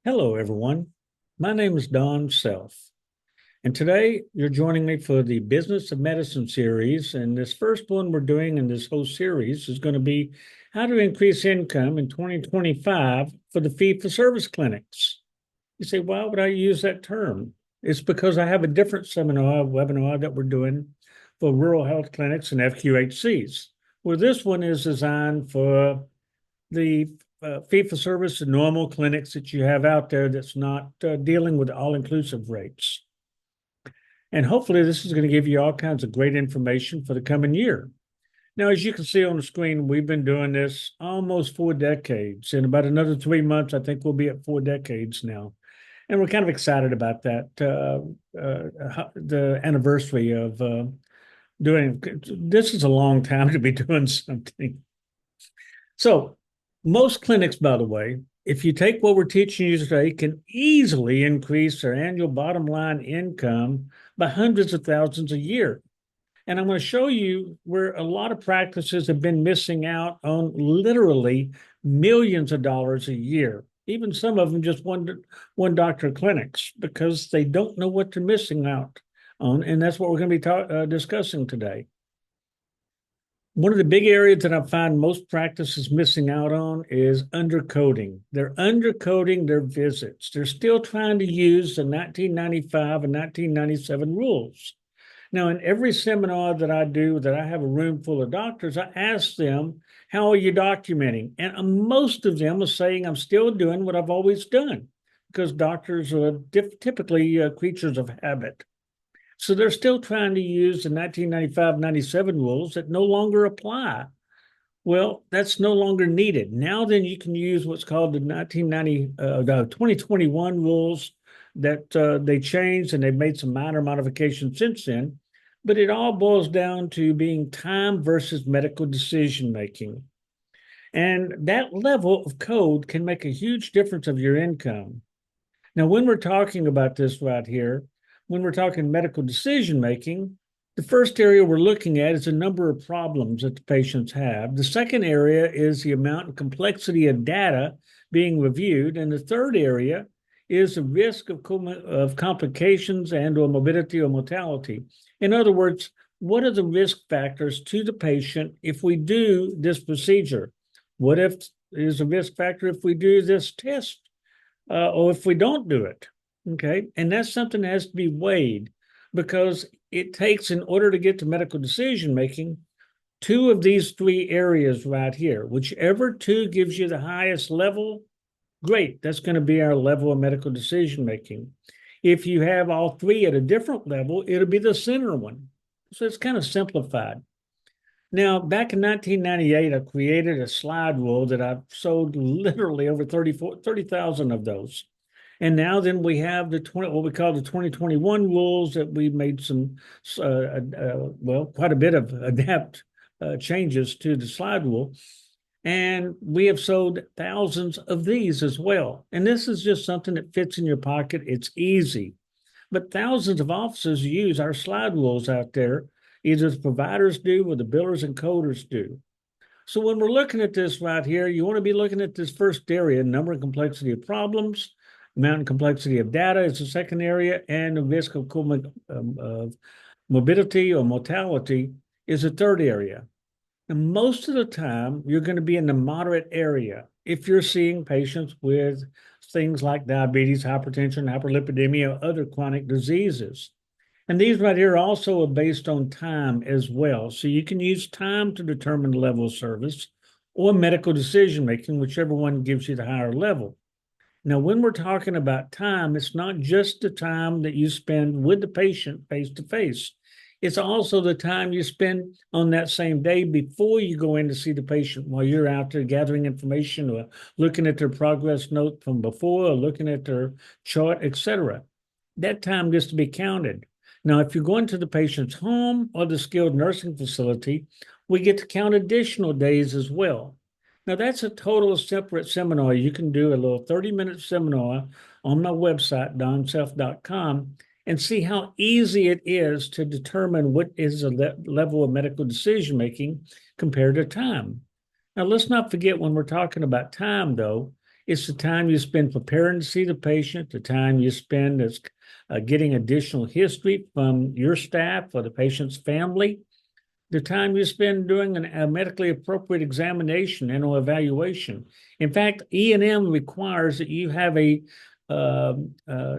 Hello, everyone. My name is Don Self, and today you're joining me for the Business of Medicine series. And this first one we're doing in this whole series is going to be how to increase income in 2025 for the fee-for-service clinics. You say, why would I use that term? It's because I have a different webinar that we're doing for rural health clinics and FQHCs, where this one is designed for the fee-for-service and normal clinics that you have out there that's not dealing with all-inclusive rates. And hopefully this is going to give you all kinds of great information for the coming year. Now, as you can see on the screen, we've been doing this almost 4 decades. In about another 3 months, I think we'll be at 4 decades now. And we're kind of excited about that, the anniversary of doing. This is a long time to be doing something. So most clinics, by the way, if you take what we're teaching you today, can easily increase their annual bottom line income by hundreds of thousands a year. And I'm going to show you where a lot of practices have been missing out on literally millions of dollars a year. Even some of them just one doctor clinics because they don't know what they're missing out on. And that's what we're going to be discussing today. One of the big areas that I find most practices missing out on is undercoding. They're undercoding their visits. They're still trying to use the 1995 and 1997 rules. Now, in every seminar that I do, that I have a room full of doctors, I ask them, how are you documenting? And most of them are saying, I'm still doing what I've always done, because doctors are typically creatures of habit. So they're still trying to use the 1995-97 rules that no longer apply. Well, that's no longer needed. Now then you can use what's called the 2021 rules that they changed, and they've made some minor modifications since then. But it all boils down to being time versus medical decision making. And that level of code can make a huge difference of your income. Now, when we're talking about this right here, when we're talking medical decision making, the first area we're looking at is the number of problems that the patients have. The second area is the amount and complexity of data being reviewed. And the third area is the risk of complications and or morbidity or mortality. In other words, what are the risk factors to the patient if we do this procedure? What if is a risk factor if we do this test or if we don't do it? Okay. And that's something that has to be weighed, because it takes, in order to get to medical decision making, two of these three areas right here. Whichever two gives you the highest level, great. That's going to be our level of medical decision making. If you have all three at a different level, it'll be the center one. So it's kind of simplified. Now, back in 1998, I created a slide rule that I've sold literally over 30,000 of those. And now then we have what we call the 2021 rules that we made some, quite a bit of changes to the slide rule. And we have sold thousands of these as well. And this is just something that fits in your pocket. It's easy. But thousands of offices use our slide rules out there. Either the providers do or the billers and coders do. So when we're looking at this right here, you want to be looking at this first area: number and complexity of problems, amount and complexity of data is the second area, and the risk of morbidity or mortality is the third area. And most of the time, you're going to be in the moderate area if you're seeing patients with things like diabetes, hypertension, hyperlipidemia, or other chronic diseases. And these right here also are based on time as well. So you can use time to determine the level of service or medical decision making, whichever one gives you the higher level. Now, when we're talking about time, it's not just the time that you spend with the patient face to face. It's also the time you spend on that same day before you go in to see the patient, while you're out there gathering information or looking at their progress note from before or looking at their chart, etc. That time gets to be counted. Now, if you're going to the patient's home or the skilled nursing facility, we get to count additional days as well. Now, that's a total separate seminar. You can do a little 30-minute seminar on my website, donself.com, and see how easy it is to determine what is the level of medical decision making compared to time. Now, let's not forget, when we're talking about time, though, It's the time you spend preparing to see the patient, the time you spend as getting additional history from your staff or the patient's family, the time you spend doing a medically appropriate examination and or evaluation. In fact, E&M requires that you have a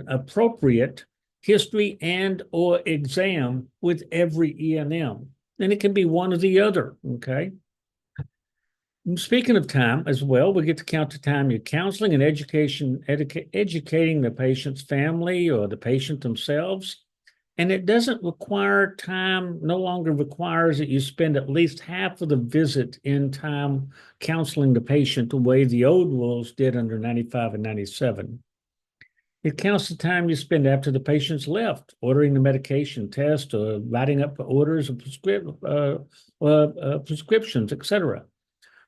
appropriate history and or exam with every E&M. And it can be one or the other, okay? Speaking of time as well, we get to count the time you're counseling and educating the patient's family or the patient themselves. And it doesn't require time, no longer requires that you spend at least half of the visit in time counseling the patient the way the old rules did under 95 and 97. It counts the time you spend after the patient's left, ordering the medication test or writing up orders of prescriptions, etc.,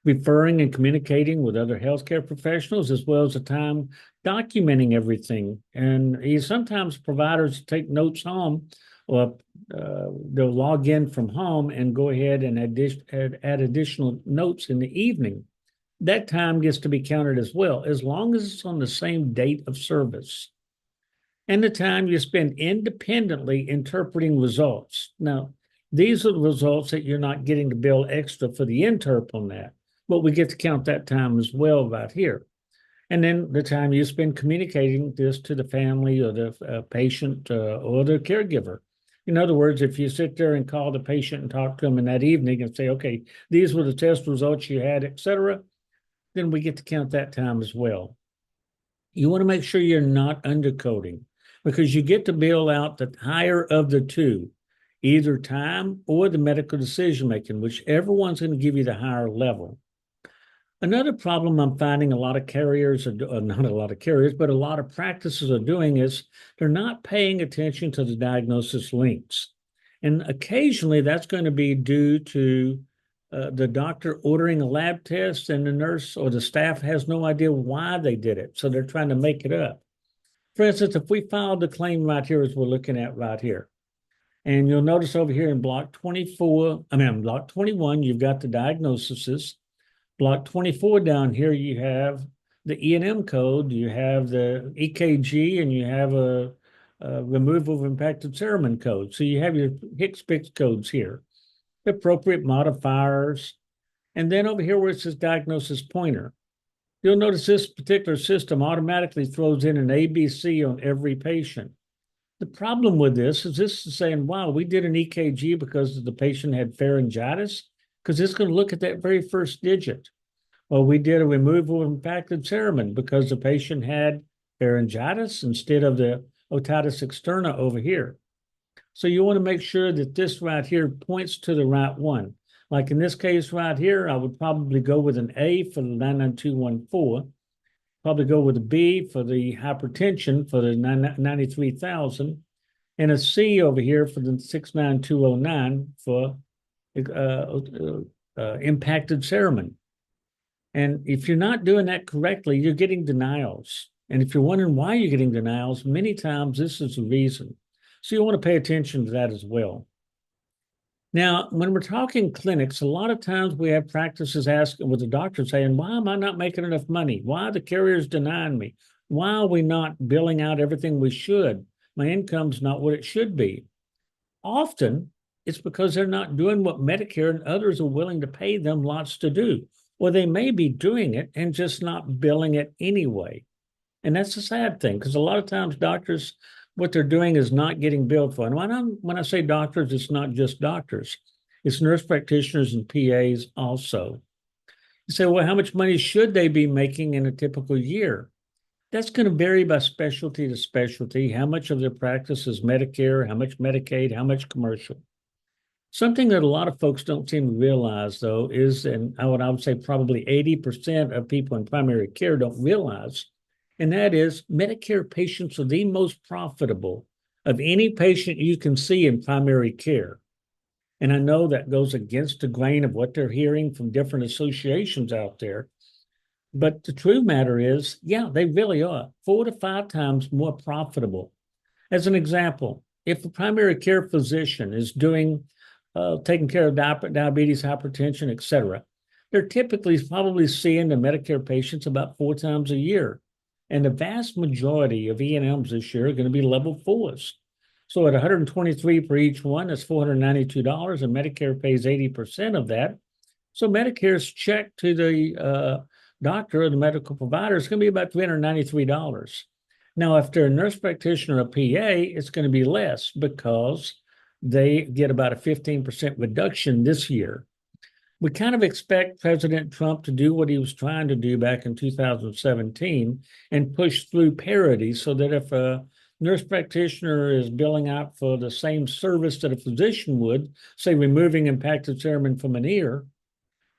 referring and communicating with other healthcare professionals, as well as the time documenting everything. And sometimes providers take notes home, or they'll log in from home and go ahead and add additional notes in the evening. That time gets to be counted as well, as long as it's on the same date of service. And the time you spend independently interpreting results. Now, these are the results that you're not getting to bill extra for the interp on that, but we get to count that time as well right here. And then the time you spend communicating this to the family or the patient or the caregiver. In other words, if you sit there and call the patient and talk to them in that evening and say, okay, these were the test results you had, et cetera, then we get to count that time as well. You want to make sure you're not undercoding, because you get to bill out the higher of the two, either time or the medical decision making, whichever one's going to give you the higher level. Another problem I'm finding a lot of carriers, not a lot of carriers, but a lot of practices are doing is they're not paying attention to the diagnosis links. And occasionally that's going to be due to the doctor ordering a lab test and the nurse or the staff has no idea why they did it. So they're trying to make it up. For instance, if we filed the claim right here as we're looking at right here, and you'll notice over here in block 21, you've got the diagnoses. Block 24 down here, you have the E&M code, you have the EKG, and you have a removal of impacted cerumen code. So you have your HCPCS codes here, the appropriate modifiers. And then over here where it says diagnosis pointer, you'll notice this particular system automatically throws in an ABC on every patient. The problem with this is saying, wow, we did an EKG because the patient had pharyngitis, because it's going to look at that very first digit. Or we did a removal of impacted cerumen because the patient had pharyngitis instead of the otitis externa over here. So you want to make sure that this right here points to the right one. Like in this case right here, I would probably go with an A for the 99214, probably go with a B for the hypertension for the 93,000, and a C over here for the 69209 for impacted cerumen. And if you're not doing that correctly, you're getting denials. And if you're wondering why you're getting denials, many times this is the reason. So you want to pay attention to that as well. Now, when we're talking clinics, a lot of times we have practices asking with the doctor saying, why am I not making enough money? Why are the carriers denying me? Why are we not billing out everything we should? My income's not what it should be. Often it's because they're not doing what Medicare and others are willing to pay them lots to do. Or they may be doing it and just not billing it anyway. And that's a sad thing, because a lot of times doctors, what they're doing is not getting billed for. And when I say doctors, it's not just doctors. It's nurse practitioners and PAs also. You say, well, how much money should they be making in a typical year? That's going to vary by specialty to specialty. How much of their practice is Medicare, how much Medicaid, how much commercial. Something that a lot of folks don't seem to realize, though, is, and I would say probably 80% of people in primary care don't realize, and that is Medicare patients are the most profitable of any patient you can see in primary care. And I know that goes against the grain of what they're hearing from different associations out there. But the true matter is, yeah, they really are 4 to 5 times more profitable. As an example, if a primary care physician is doing taking care of diabetes, hypertension, et cetera, they're typically probably seeing the Medicare patients about 4 times a year. And the vast majority of E&Ms this year are going to be level fours. So at 123 for each one, that's $492, and Medicare pays 80% of that. So Medicare's check to the doctor or the medical provider is going to be about $393. Now, if they're a nurse practitioner or a PA, it's going to be less because they get about a 15% reduction this year. We kind of expect President Trump to do what he was trying to do back in 2017 and push through parity so that if a nurse practitioner is billing out for the same service that a physician would, say removing impacted cerumen from an ear,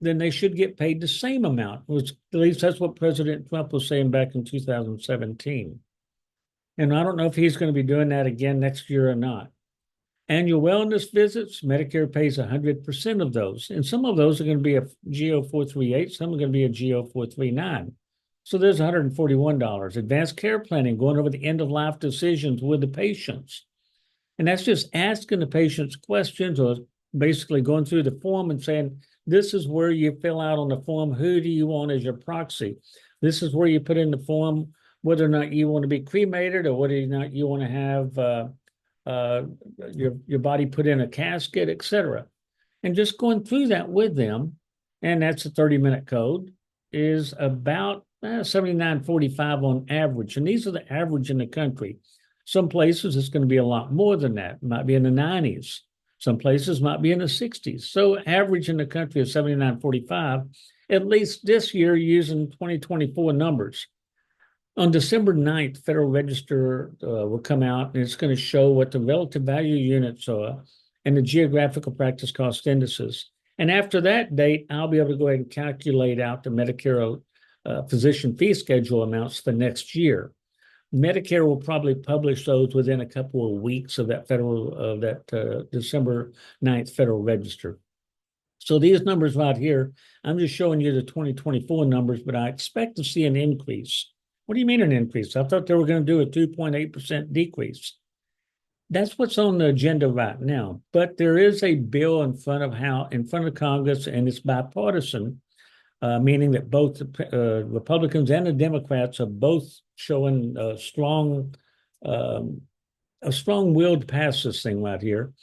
then they should get paid the same amount. At least that's what President Trump was saying back in 2017. And I don't know if he's going to be doing that again next year or not. Annual wellness visits, Medicare pays 100% of those. And some of those are going to be a GO 438, some are going to be a GO 439. So there's $141. Advanced care planning, going over the end of life decisions with the patients. And that's just asking the patients questions or basically going through the form and saying, this is where you fill out on the form, who do you want as your proxy? This is where you put in the form whether or not you want to be cremated or whether or not you want to have your body put in a casket, etc. And just going through that with them, and that's a 30-minute code, is about 79.45 on average. And these are the average in the country. Some places it's going to be a lot more than that. It might be in the 90s. Some places might be in the 60s. So average in the country is 79.45, at least this year using 2024 numbers. On December 9th, Federal Register will come out and it's going to show what the relative value units are and the geographical practice cost indices. And after that date, I'll be able to go ahead and calculate out the Medicare physician fee schedule amounts for next year. Medicare will probably publish those within a couple of weeks of that December 9th Federal Register. So these numbers right here, I'm just showing you the 2024 numbers, but I expect to see an increase. What do you mean an increase? I thought they were going to do a 2.8% decrease. That's what's on the agenda right now. But there is a bill in front of Congress, and it's bipartisan, meaning that both the Republicans and the Democrats are both showing a strong will to pass this thing right here.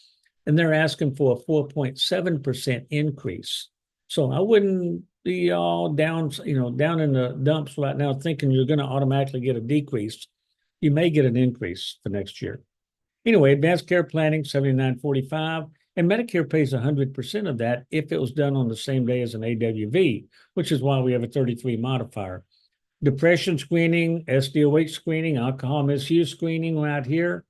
And they're asking for a 4.7% increase. So I wouldn't be all down in the dumps right now thinking you're going to automatically get a decrease. You may get an increase for next year. Anyway, advanced care planning, 79.45, and Medicare pays 100% of that if it was done on the same day as an AWV, which is why we have a 33 modifier. Depression screening, SDOH screening, alcohol misuse screening right here.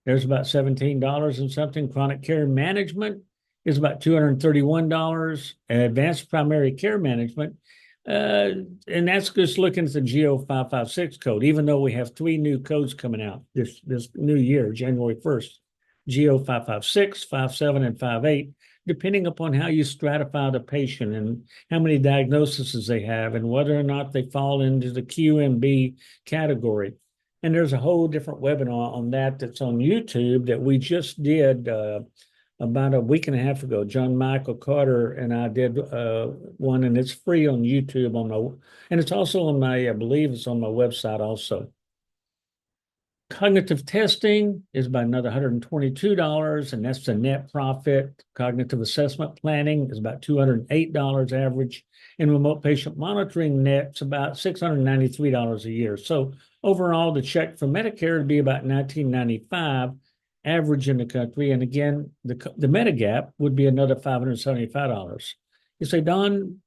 There's about $17 and something. Chronic care management is about $231. Advanced primary care management, and that's just looking at the GO 556 code, even though we have 3 new codes coming out this new year, January 1st. GO 556, 57, and 58, depending upon how you stratify the patient and how many diagnoses they have and whether or not they fall into the Q and B category. And there's a whole different webinar on that's on YouTube that we just did about a week and a half ago. John Michael Carter and I did one, and it's free on YouTube and it's also on I believe it's on my website also. Cognitive testing is about another $122, and that's the net profit. Cognitive assessment planning is about $208 average, and remote patient monitoring net's about $693 a year. So overall, the check for Medicare would be about $19.95 average in the country. And again, the Medigap would be another $575. You say, Don,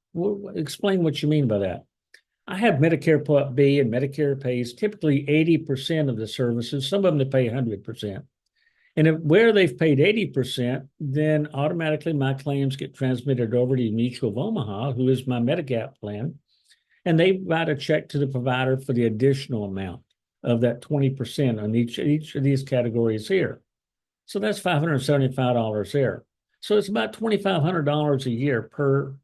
explain what you mean by that. I have Medicare Part B, and Medicare pays typically 80% of the services. Some of them they pay 100%. And where they've paid 80%, then automatically my claims get transmitted over to Mutual of Omaha, who is my Medigap plan, and they write a check to the provider for the additional amount of that 20% on each of these categories here. So that's $575 there. So it's about $2,500 a year per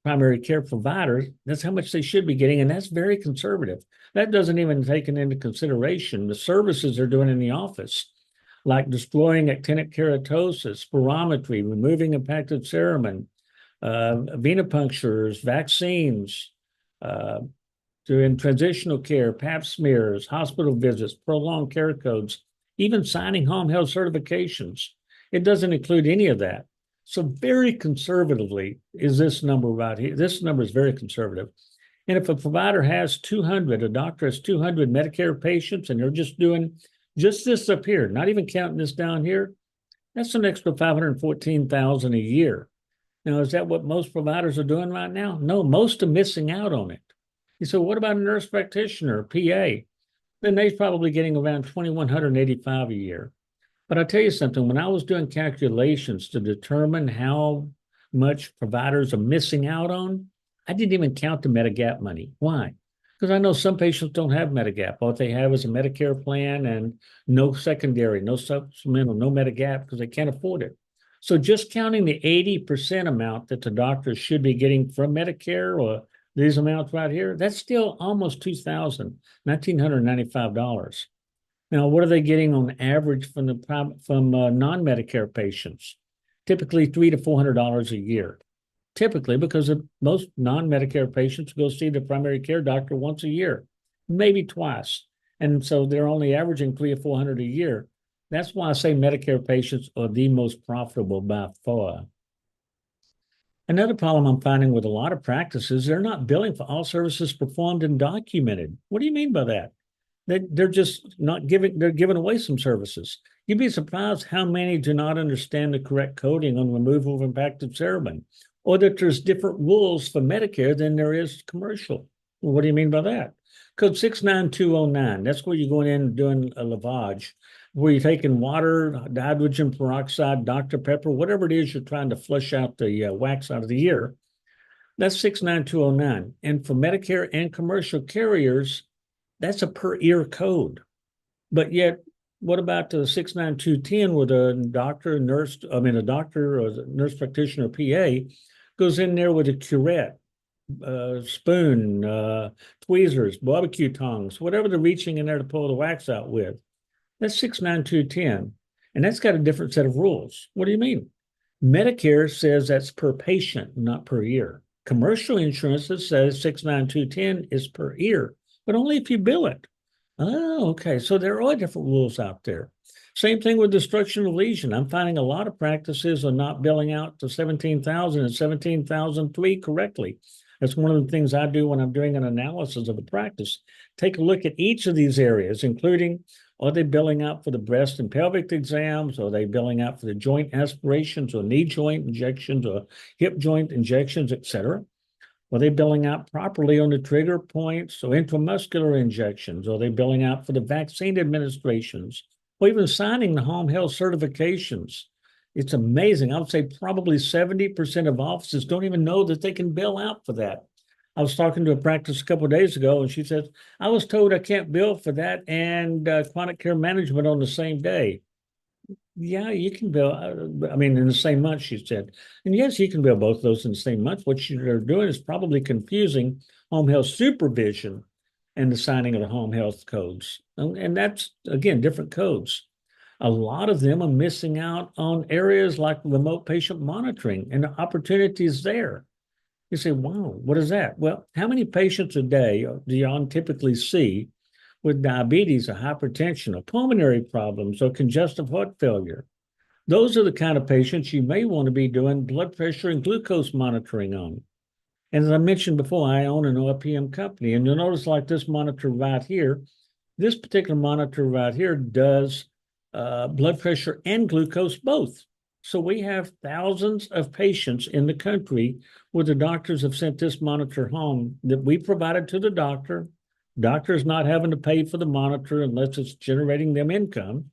primary care providers. That's how much they should be getting, and that's very conservative. That doesn't even take into consideration the services they're doing in the office, like destroying actinic keratosis, spirometry, removing impacted cerumen, venipunctures, vaccines, uh, doing transitional care, pap smears, hospital visits, prolonged care codes, even signing home health certifications. It doesn't include any of that. So very conservatively is this number right here. This number is very conservative. And if a provider has 200, a doctor has 200 Medicare patients, and they're just doing just this up here, not even counting this down here, that's an extra 514,000 a year. Now, is that what most providers are doing right now? No, most are missing out on it. You say, what about a nurse practitioner, PA? Then they're probably getting around 2,185 a year. But I'll tell you something, when I was doing calculations to determine how much providers are missing out on, I didn't even count the Medigap money. Why? Because I know some patients don't have Medigap. All they have is a Medicare plan and no secondary, no supplemental, no Medigap because they can't afford it. So just counting the 80% amount that the doctors should be getting from Medicare or these amounts right here, that's still almost $1,995. Now, what are they getting on average from non-Medicare patients? Typically $300 to $400 a year. Typically, because most non-Medicare patients go see the primary care doctor once a year, maybe twice, and so they're only averaging $300 or $400 a year. That's why I say Medicare patients are the most profitable by far. Another problem I'm finding with a lot of practices, they're not billing for all services performed and documented. What do you mean by that? They're just not giving, they're giving away some services. You'd be surprised how many do not understand the correct coding on removal of impacted cerebrum, or that there's different rules for Medicare than there is commercial. Well, what do you mean by that? Code 69209, that's where you're going in and doing a lavage, where you're taking water, hydrogen peroxide, Dr. Pepper, whatever it is you're trying to flush out the wax out of the ear. That's 69209. And for Medicare and commercial carriers, that's a per ear code. But yet, what about the 69210 with a doctor, nurse, a doctor or a nurse practitioner, PA, goes in there with a curette, spoon, tweezers, barbecue tongs, whatever they're reaching in there to pull the wax out with. That's 69210. And that's got a different set of rules. What do you mean? Medicare says that's per patient, not per year. Commercial insurance says 69210 is per year, but only if you bill it. Oh, okay. So there are different rules out there. Same thing with destruction of lesion. I'm finding a lot of practices are not billing out to 17,000 and 17,003 correctly. That's one of the things I do when I'm doing an analysis of a practice. Take a look at each of these areas, including are they billing out for the breast and pelvic exams? Are they billing out for the joint aspirations or knee joint injections or hip joint injections, et cetera? Are they billing out properly on the trigger points or intramuscular injections? Are they billing out for the vaccine administrations or even signing the home health certifications? It's amazing. I would say probably 70% of offices don't even know that they can bill out for that. I was talking to a practice a couple of days ago, and she said, I was told I can't bill for that and chronic care management on the same day. Yeah, you can bill, in the same month, she said. And yes, you can bill both of those in the same month. What you're doing is probably confusing home health supervision and the signing of the home health codes. And that's, again, different codes. A lot of them are missing out on areas like remote patient monitoring and the opportunities there. You say, wow, what is that? Well, how many patients a day do you typically see with diabetes or hypertension or pulmonary problems or congestive heart failure? Those are the kind of patients you may want to be doing blood pressure and glucose monitoring on. And as I mentioned before, I own an RPM company, and you'll notice like this monitor right here, this particular monitor right here does blood pressure and glucose both. So we have thousands of patients in the country where the doctors have sent this monitor home that we provided to the doctor. Doctor's not having to pay for the monitor unless it's generating them income.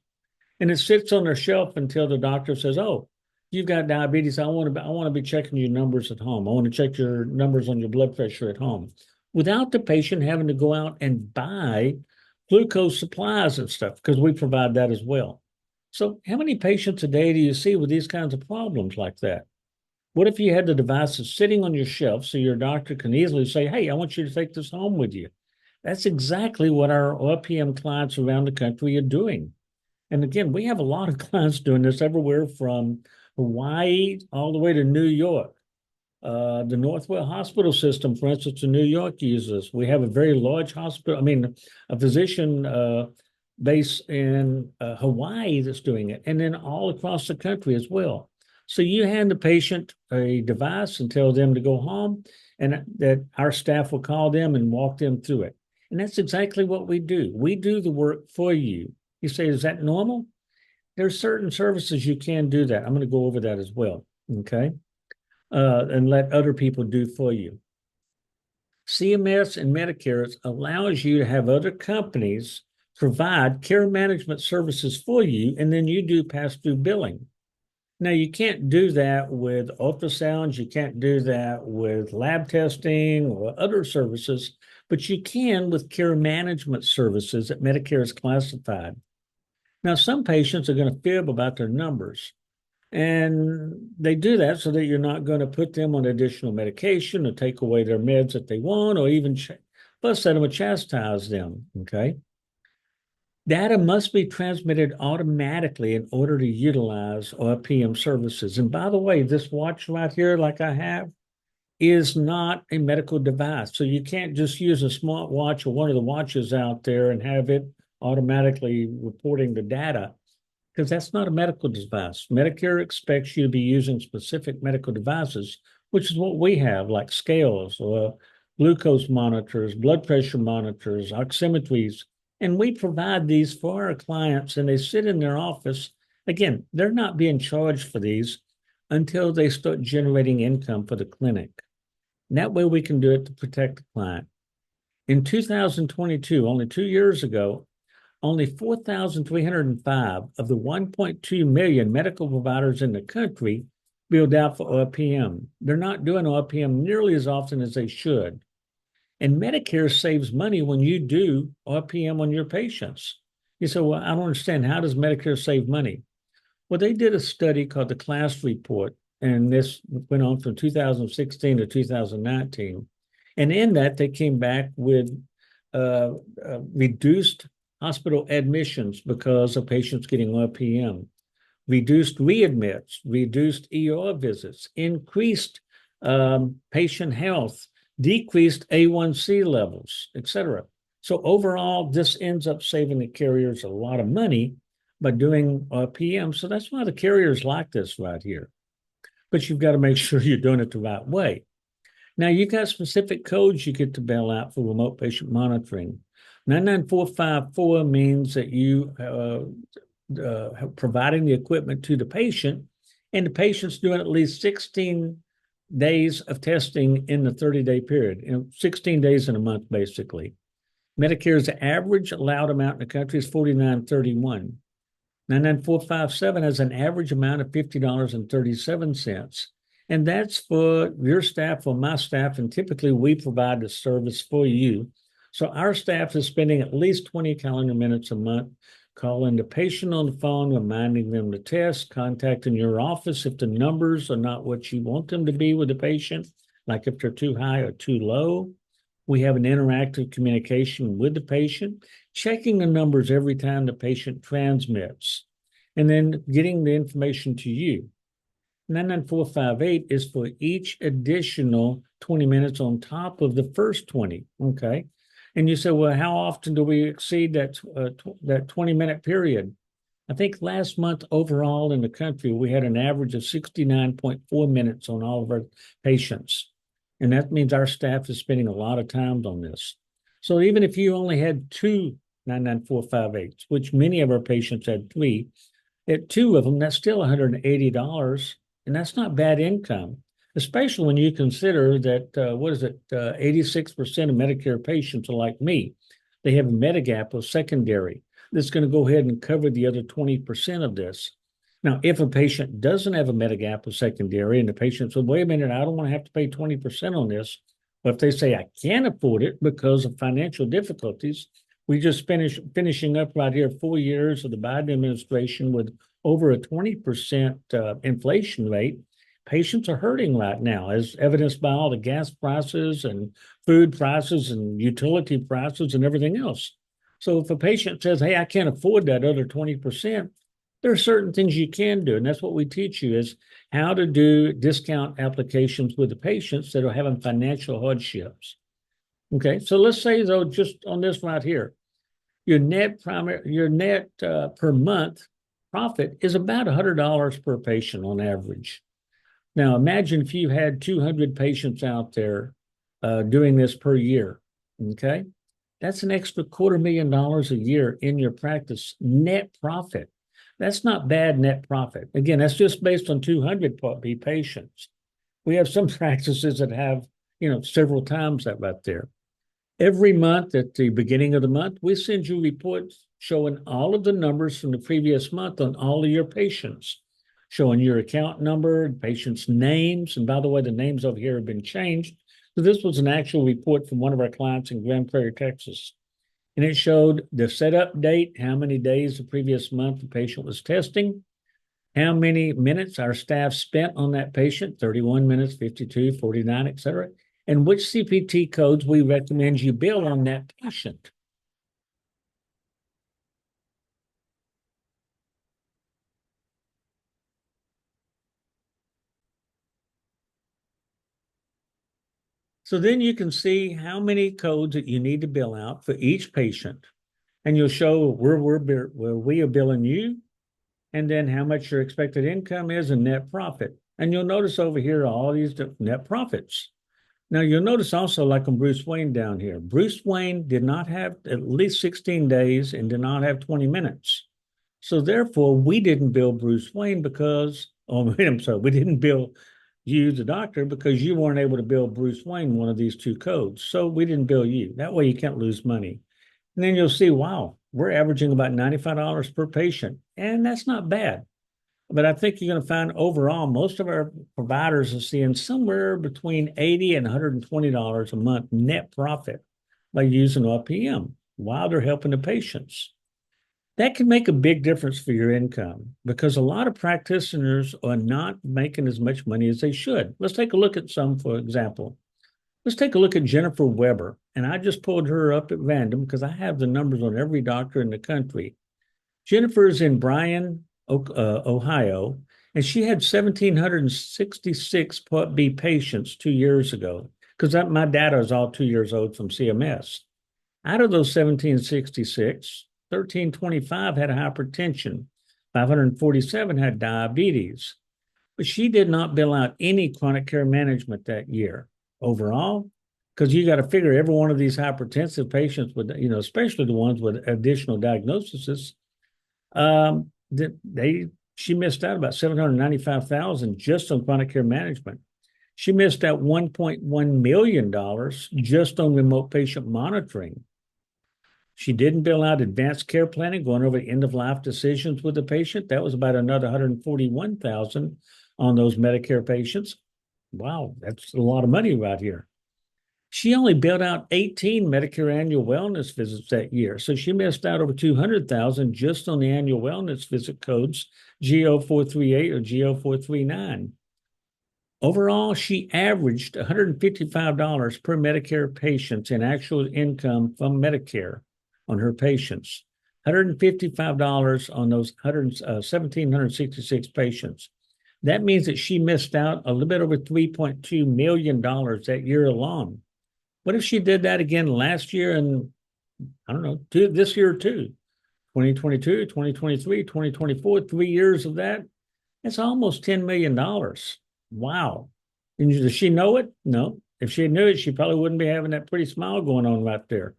And it sits on their shelf until the doctor says, oh, you've got diabetes. I want to be checking your numbers at home. I want to check your numbers on your blood pressure at home without the patient having to go out and buy glucose supplies and stuff, because we provide that as well. So how many patients a day do you see with these kinds of problems like that? What if you had the devices sitting on your shelf so your doctor can easily say, hey, I want you to take this home with you? That's exactly what our RPM clients around the country are doing. And again, we have a lot of clients doing this everywhere from Hawaii all the way to New York. The Northwell Hospital System, for instance, in New York uses. We have a very large hospital, I mean, a physician base in Hawaii that's doing it, and then all across the country as well. So you hand the patient a device and tell them to go home, and that our staff will call them and walk them through it. And that's exactly what we do. We do the work for you. You say, is that normal? There's certain services you can do that. I'm going to go over that as well. Okay. And let other people do for you. CMS and Medicare allows you to have other companies provide care management services for you, and then you do pass-through billing. Now, you can't do that with ultrasounds. You can't do that with lab testing or other services, but you can with care management services that Medicare has classified. Now, some patients are going to fib about their numbers. And they do that so that you're not going to put them on additional medication or take away their meds that they want, or even fuss at them or chastise them. Okay. Data must be transmitted automatically in order to utilize RPM services. And by the way, this watch right here, like I have, is not a medical device. So you can't just use a smartwatch or one of the watches out there and have it automatically reporting the data, because that's not a medical device. Medicare expects you to be using specific medical devices, which is what we have, like scales or glucose monitors, blood pressure monitors, oximetries. And we provide these for our clients, and they sit in their office. Again, they're not being charged for these until they start generating income for the clinic. And that way we can do it to protect the client. In 2022, only 2 years ago, only 4,305 of the 1.2 million medical providers in the country billed out for RPM. They're not doing RPM nearly as often as they should. And Medicare saves money when you do RPM on your patients. You say, well, I don't understand. How does Medicare save money? Well, they did a study called the CLASS report, and this went on from 2016 to 2019. And in that, they came back with reduced hospital admissions because of patients getting RPM, reduced readmits, reduced ER visits, increased patient health, decreased A1C levels, et cetera. So overall, this ends up saving the carriers a lot of money by doing RPM. So that's why the carriers like this right here. But you've got to make sure you're doing it the right way. Now, you've got specific codes you get to bail out for remote patient monitoring. 99454 means that you providing the equipment to the patient, and the patient's doing at least 16 days of testing in the 30-day period, 16 days in a month, basically. Medicare's average allowed amount in the country is $49.31. 99457 has an average amount of $50.37. And that's for your staff or my staff. And typically we provide the service for you. So our staff is spending at least 20 calendar minutes a month calling the patient on the phone, reminding them to test, contacting your office if the numbers are not what you want them to be with the patient, like if they're too high or too low. We have an interactive communication with the patient, checking the numbers every time the patient transmits, and then getting the information to you. 99458 is for each additional 20 minutes on top of the first 20. Okay. And you say, well, how often do we exceed that 20-minute period? I think last month overall in the country, we had an average of 69.4 minutes on all of our patients. And that means our staff is spending a lot of time on this. So even if you only had two 99458s, which many of our patients had three, at two of them, that's still $180. And that's not bad income, especially when you consider that, 86% of Medicare patients are like me. They have a Medigap or secondary that's going to go ahead and cover the other 20% of this. Now, if a patient doesn't have a Medigap or secondary and the patient says, wait a minute, I don't want to have to pay 20% on this. But if they say, I can't afford it because of financial difficulties, we just finishing up right here 4 years of the Biden administration with over a 20% inflation rate. Patients are hurting right now, as evidenced by all the gas prices and food prices and utility prices and everything else. So if a patient says, hey, I can't afford that other 20%, There are certain things you can do, and that's what we teach you is how to do discount applications with the patients that are having financial hardships. Okay, so let's say though, just on this right here, your net per month profit is about $100 per patient on average. Now, imagine if you had 200 patients out there doing this per year. Okay, that's an extra $250,000 a year in your practice net profit. That's not bad net profit. Again, that's just based on 200 Part B patients. We have some practices that have, several times that right there. Every month at the beginning of the month, we send you reports showing all of the numbers from the previous month on all of your patients, showing your account number, patients' names. And by the way, the names over here have been changed. So this was an actual report from one of our clients in Grand Prairie, Texas. And it showed the setup date, how many days the previous month the patient was testing, how many minutes our staff spent on that patient, 31 minutes, 52, 49, et cetera, and which CPT codes we recommend you bill on that patient. So then you can see how many codes that you need to bill out for each patient, and you'll show where we are billing you, and then how much your expected income is and net profit. And you'll notice over here all these net profits. Now, you'll notice also, like on Bruce Wayne down here, Bruce Wayne did not have at least 16 days and did not have 20 minutes. So therefore, we didn't bill Bruce Wayne because, oh, I'm sorry, we didn't bill you, the doctor, because you weren't able to bill Bruce Wayne one of these two codes. So we didn't bill you. That way you can't lose money. And then you'll see, wow, we're averaging about $95 per patient. And that's not bad. But I think you're going to find overall, most of our providers are seeing somewhere between $80 and $120 a month net profit by using RPM while they're helping the patients. That can make a big difference for your income because a lot of practitioners are not making as much money as they should. Let's take a look at some, for example. Let's take a look at Jennifer Weber. And I just pulled her up at random because I have the numbers on every doctor in the country. Jennifer's in Bryan, Ohio, and she had 1,766 Part B patients 2 years ago because my data is all 2 years old from CMS. Out of those 1,766, 1,325 had hypertension, 547 had diabetes, but she did not bill out any chronic care management that year overall, because you got to figure every one of these hypertensive patients with, especially the ones with additional diagnoses, she missed out about 795,000 just on chronic care management. She missed out $1.1 million just on remote patient monitoring. She didn't bill out advanced care planning, going over end of life decisions with the patient. That was about another 141,000 on those Medicare patients. Wow, that's a lot of money right here. She only billed out 18 Medicare annual wellness visits that year. So she missed out over 200,000 just on the annual wellness visit codes, GO438 or GO439. Overall, she averaged $155 per Medicare patient in actual income from Medicare on her patients. $155 on those 1,766 patients. That means that she missed out a little bit over $3.2 million that year alone. What if she did that again last year and, I don't know, this year too? 2022, 2023, 2024, 3 years of that? That's almost $10 million. Wow. And does she know it? No. If she knew it, she probably wouldn't be having that pretty smile going on right there.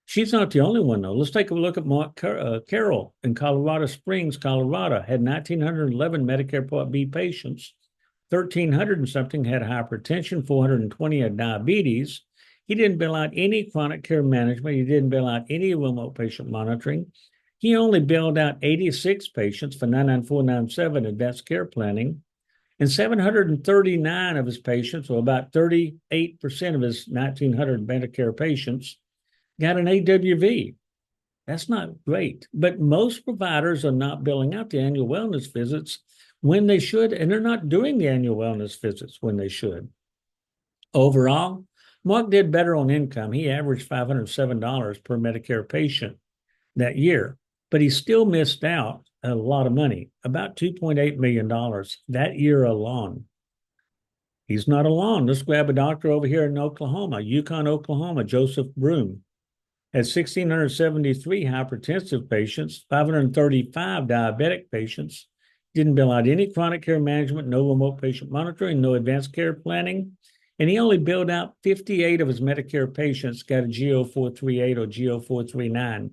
She's not the only one, though. Let's take a look at Mark Carroll in Colorado Springs, Colorado, had 1,911 Medicare Part B patients. 1,300 and something had hypertension, 420 had diabetes. He didn't bill out any chronic care management. He didn't bill out any remote patient monitoring. He only billed out 86 patients for 99497 advanced care planning. And 739 of his patients, or about 38% of his 1,900 Medicare patients, got an AWV. That's not great. But most providers are not billing out the annual wellness visits when they should, and they're not doing the annual wellness visits when they should. Overall, Mark did better on income. He averaged $507 per Medicare patient that year, but he still missed out a lot of money, about $2.8 million that year alone. He's not alone. Let's grab a doctor over here in Oklahoma, Yukon, Oklahoma, Joseph Broom. Had 1,673 hypertensive patients, 535 diabetic patients. Didn't bill out any chronic care management, no remote patient monitoring, no advanced care planning. And he only billed out 58 of his Medicare patients got a GO 438 or GO 439.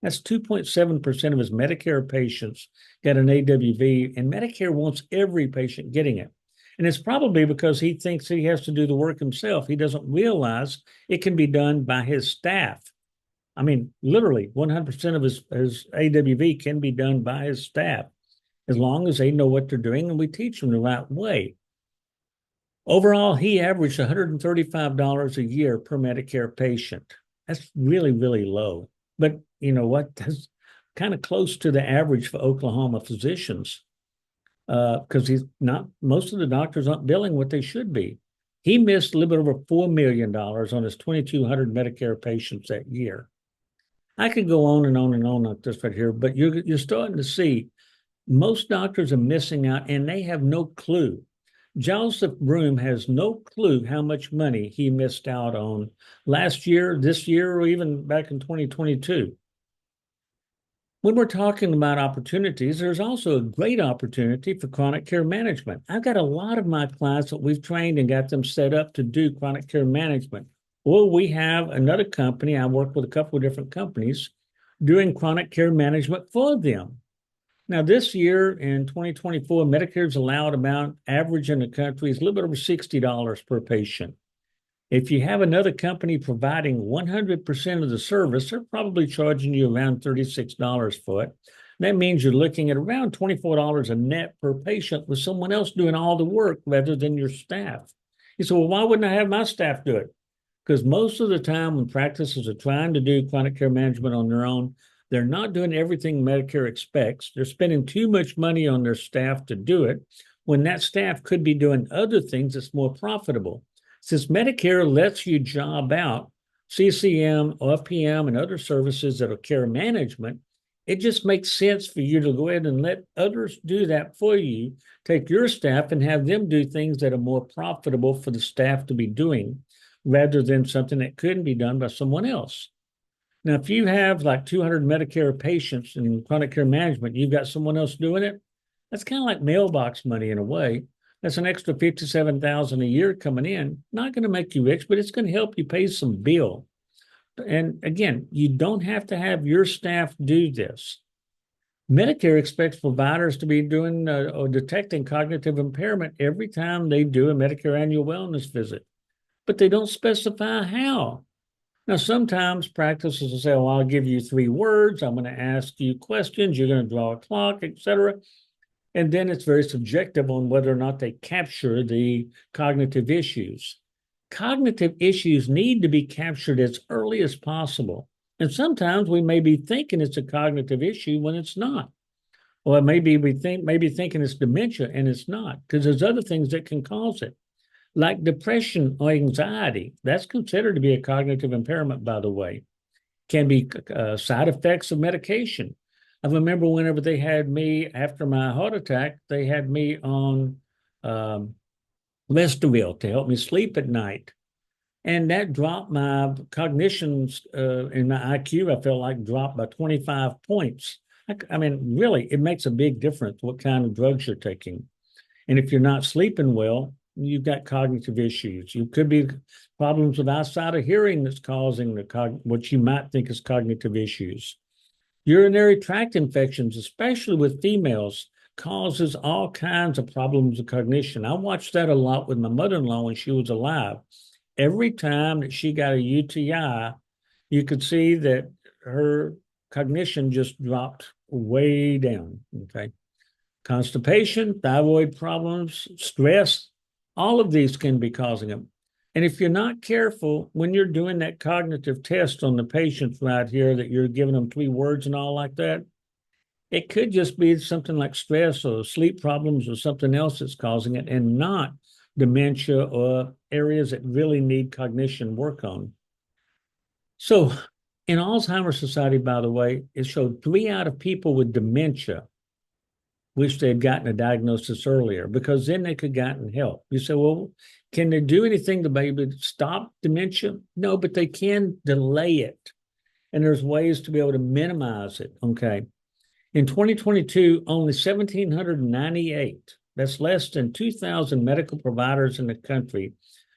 That's 2.7% of his Medicare patients got an AWV, and Medicare wants every patient getting it. And it's probably because he thinks he has to do the work himself. He doesn't realize it can be done by his staff. I mean, literally 100% of his AWV can be done by his staff as long as they know what they're doing and we teach them the right way. Overall, he averaged $135 a year per Medicare patient. That's really, really low. But you know what? That's kind of close to the average for Oklahoma physicians because he's not, most of the doctors aren't billing what they should be. He missed a little bit over $4 million on his 2,200 Medicare patients that year. I could go on and on and on like this right here, but you're starting to see most doctors are missing out and they have no clue. Joseph Broom has no clue how much money he missed out on last year, this year, or even back in 2022. When we're talking about opportunities, there's also a great opportunity for chronic care management. I've got a lot of my clients that we've trained and got them set up to do chronic care management. Or we have another company, I work with a couple of different companies doing chronic care management for them. Now, this year in 2024, Medicare's allowed about average in the country is a little bit over $60 per patient. If you have another company providing 100% of the service, they're probably charging you around $36 for it. That means you're looking at around $24 a net per patient with someone else doing all the work rather than your staff. You say, well, why wouldn't I have my staff do it? Because most of the time when practices are trying to do chronic care management on their own, they're not doing everything Medicare expects. They're spending too much money on their staff to do it when that staff could be doing other things that's more profitable. Since Medicare lets you job out CCM, RPM, and other services that are care management, it just makes sense for you to go ahead and let others do that for you. Take your staff and have them do things that are more profitable for the staff to be doing rather than something that couldn't be done by someone else. Now, if you have like 200 Medicare patients in chronic care management, you've got someone else doing it, that's kind of like mailbox money in a way. That's an extra $57,000 a year coming in. Not going to make you rich, but it's going to help you pay some bill. And again, you don't have to have your staff do this. Medicare expects providers to be doing or detecting cognitive impairment every time they do a Medicare annual wellness visit, but they don't specify how. Now, sometimes practices will say, well, I'll give you 3 words. I'm going to ask you questions. You're going to draw a clock, etc. And then it's very subjective on whether or not they capture the cognitive issues. Cognitive issues need to be captured as early as possible. And sometimes we may be thinking it's a cognitive issue when it's not. Or maybe maybe thinking it's dementia and it's not, because there's other things that can cause it, like depression or anxiety. That's considered to be a cognitive impairment, by the way. Can be side effects of medication. I remember whenever they had me after my heart attack, they had me on Lestovil to help me sleep at night. And that dropped my cognitions in my IQ, I felt like dropped by 25 points. I mean, really, it makes a big difference what kind of drugs you're taking. And if you're not sleeping well, you've got cognitive issues. You could be problems with eyesight or hearing that's causing what you might think is cognitive issues. Urinary tract infections, especially with females, causes all kinds of problems of cognition. I watched that a lot with my mother-in-law when she was alive. Every time that she got a UTI, you could see that her cognition just dropped way down. Okay. Constipation, thyroid problems, stress, all of these can be causing them. And if you're not careful when you're doing that cognitive test on the patients right here, that you're giving them 3 words and all like that, it could just be something like stress or sleep problems or something else that's causing it, and not dementia or areas that really need cognition work on. So in Alzheimer's Society, by the way, it showed 3 out of people with dementia Wish they had gotten a diagnosis earlier, because then they could have gotten help. You say, well, can they do anything to maybe stop dementia? No, but they can delay it. And there's ways to be able to minimize it. Okay. In 2022, only 1,798, that's less than 2,000 medical providers in the country,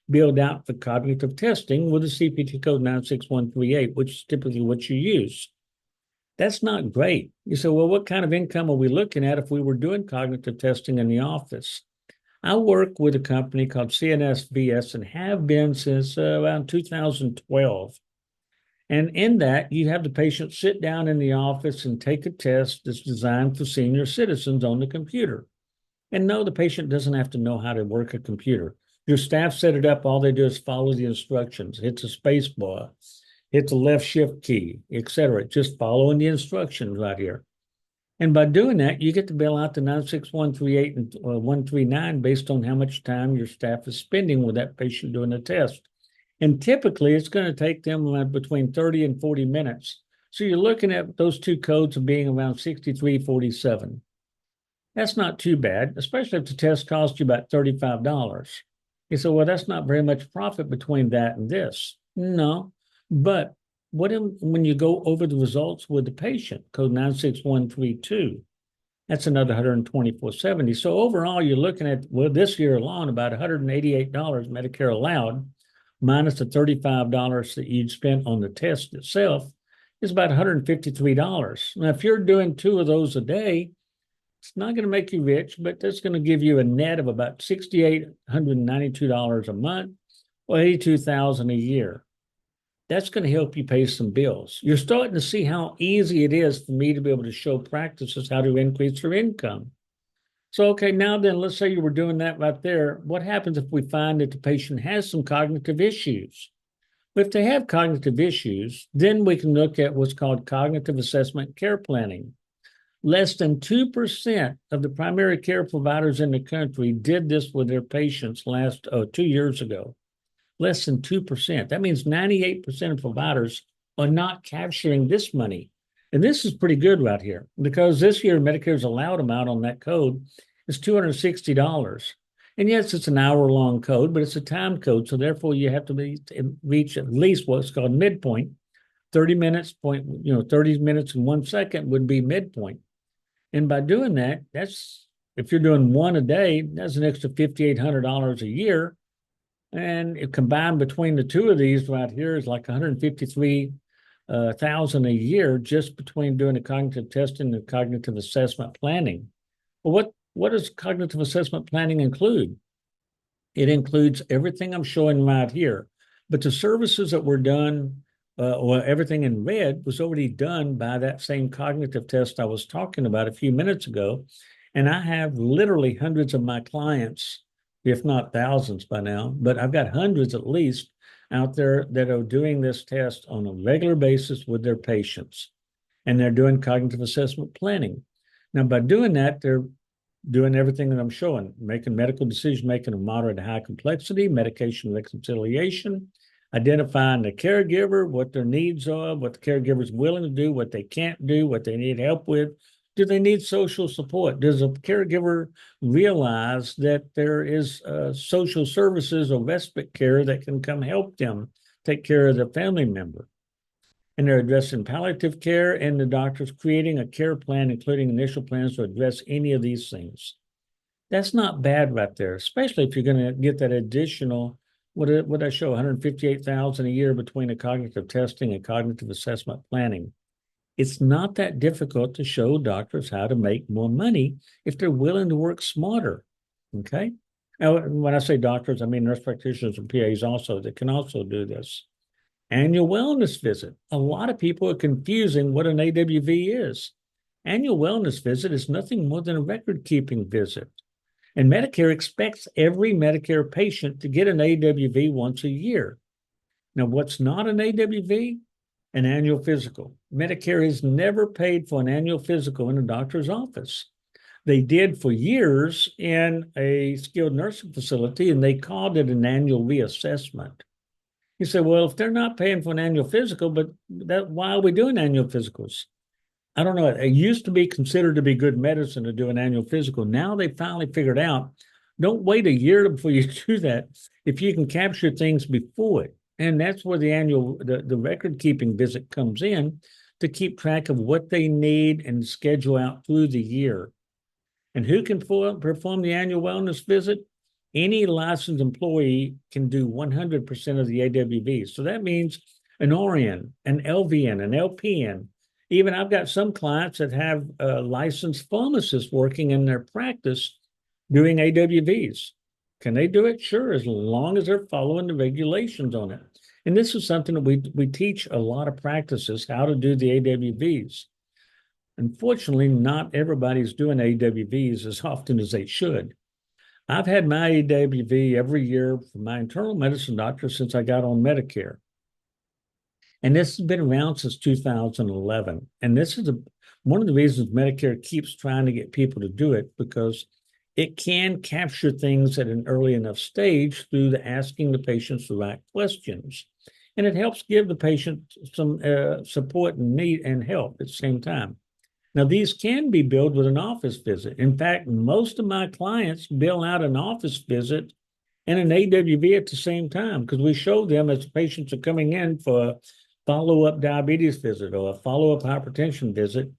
billed out for cognitive testing with a CPT code 96138, which is typically what you use. That's not great. You say, well, what kind of income are we looking at if we were doing cognitive testing in the office? I work with a company called CNSVS and have been since around 2012. And in that, you have the patient sit down in the office and take a test that's designed for senior citizens on the computer. And no, the patient doesn't have to know how to work a computer. Your staff set it up. All they do is follow the instructions. Hit the space bar, hit the left shift key, etc. Just following the instructions right here. And by doing that, you get to bill out the 96138 and 139 based on how much time your staff is spending with that patient doing the test. And typically, it's going to take them between 30 and 40 minutes. So you're looking at those two codes of being around 63.47. That's not too bad, especially if the test costs you about $35. You say, well, that's not very much profit between that and this. No, but when you go over the results with the patient, code 96132, that's another 124.70. So overall, you're looking at, well, this year alone, about $188 Medicare allowed, minus the $35 that you'd spent on the test itself, is about $153. Now, if you're doing 2 of those a day, it's not going to make you rich, but that's going to give you a net of about $6,892 a month, or $82,000 a year. That's going to help you pay some bills. You're starting to see how easy it is for me to be able to show practices how to increase their income. So, okay, now then, let's say you were doing that right there. What happens if we find that the patient has some cognitive issues? If they have cognitive issues, then we can look at what's called cognitive assessment care planning. Less than 2% of the primary care providers in the country did this with their patients 2 years ago. Less than 2%. That means 98% of providers are not capturing this money. And this is pretty good right here, because this year Medicare's allowed amount on that code is $260. And yes, it's an hour-long code, but it's a time code. So therefore, you have to reach at least what's called midpoint. 30 minutes, 30 minutes and 1 second would be midpoint. And by doing that, that's, if you're doing one a day, that's an extra $5,800 a year. And it combined between the two of these right here is like $153,000 a year, just between doing the cognitive testing and cognitive assessment planning. Well, what does cognitive assessment planning include? It includes everything I'm showing right here. But the services that were done, or everything in red, was already done by that same cognitive test I was talking about a few minutes ago. And I have literally hundreds of my clients, if not thousands by now, but I've got hundreds at least out there that are doing this test on a regular basis with their patients. And they're doing cognitive assessment planning. Now, by doing that, they're doing everything that I'm showing, making medical decision making of moderate to high complexity, medication reconciliation, identifying the caregiver, what their needs are, what the caregiver is willing to do, what they can't do, what they need help with. Do they need social support? Does a caregiver realize that there is social services or respite care that can come help them take care of their family member? And they're addressing palliative care, and the doctor's creating a care plan, including initial plans to address any of these things. That's not bad right there, especially if you're going to get that additional, what I show, $158,000 a year between the cognitive testing and cognitive assessment planning. It's not that difficult to show doctors how to make more money if they're willing to work smarter. Okay. Now, when I say doctors, I mean nurse practitioners and PAs also that can also do this. Annual wellness visit. A lot of people are confusing what an AWV is. Annual wellness visit is nothing more than a record-keeping visit. And Medicare expects every Medicare patient to get an AWV once a year. Now, what's not an AWV? An annual physical. Medicare has never paid for an annual physical in a doctor's office. They did for years in a skilled nursing facility, and they called it an annual reassessment. You say, well, if they're not paying for an annual physical, but why are we doing annual physicals? I don't know. It used to be considered to be good medicine to do an annual physical. Now they finally figured out, don't wait a year before you do that if you can capture things before it. And that's where the record keeping visit comes in to keep track of what they need and schedule out through the year. And who can perform the annual wellness visit? Any licensed employee can do 100% of the AWV. So that means an RN, an LVN, an LPN. Even I've got some clients that have licensed pharmacists working in their practice doing AWVs. Can they do it? Sure, as long as they're following the regulations on it. And this is something that we teach a lot of practices how to do the AWVs. Unfortunately, not everybody's doing AWVs as often as they should. I've had my AWV every year for my internal medicine doctor since I got on Medicare. And this has been around since 2011. And this is one of the reasons Medicare keeps trying to get people to do it, because it can capture things at an early enough stage through the asking the patients the right questions. And it helps give the patient some support and need and help at the same time. Now, these can be billed with an office visit. In fact, most of my clients bill out an office visit and an AWV at the same time, because we show them as patients are coming in for a follow-up diabetes visit or a follow-up hypertension visit,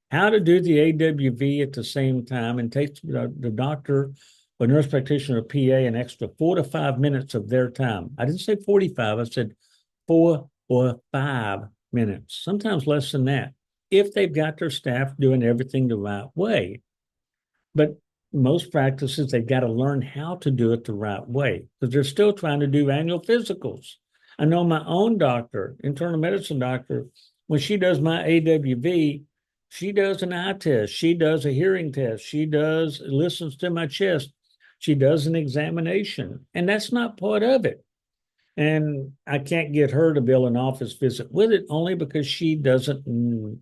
how to do the AWV at the same time, and take the doctor or nurse practitioner or PA an extra 4 to 5 minutes of their time. I didn't say 45, I said 4 or 5 minutes, sometimes less than that, if they've got their staff doing everything the right way. But most practices, they've got to learn how to do it the right way, because they're still trying to do annual physicals. I know my own doctor, internal medicine doctor, when she does my AWV, she does an eye test, she does a hearing test, she listens to my chest, she does an examination, and that's not part of it. And I can't get her to bill an office visit with it, only because she doesn't,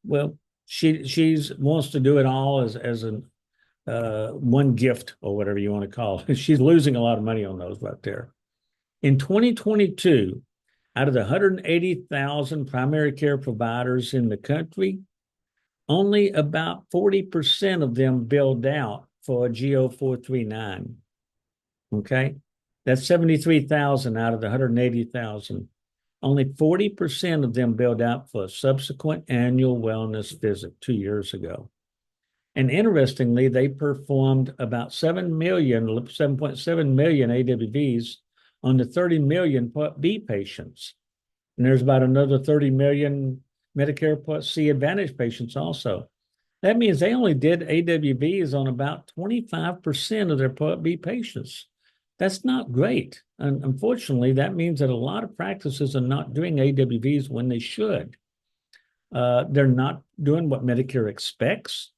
well, she's wants to do it all as an one gift or whatever you want to call it. She's losing a lot of money on those right there. In 2022, out of the 180,000 primary care providers in the country, only about 40% of them billed out for a GO 439. Okay. That's 73,000 out of the 180,000. Only 40% of them billed out for a subsequent annual wellness visit 2 years ago. And interestingly, they performed about 7 million, 7.7 million AWVs on the 30 million Part B patients. And there's about another 30 million Medicare Part C Advantage patients also. That means they only did AWVs on about 25% of their Part B patients. That's not great. And unfortunately, that means that a lot of practices are not doing AWVs when they should. They're not doing what Medicare expects.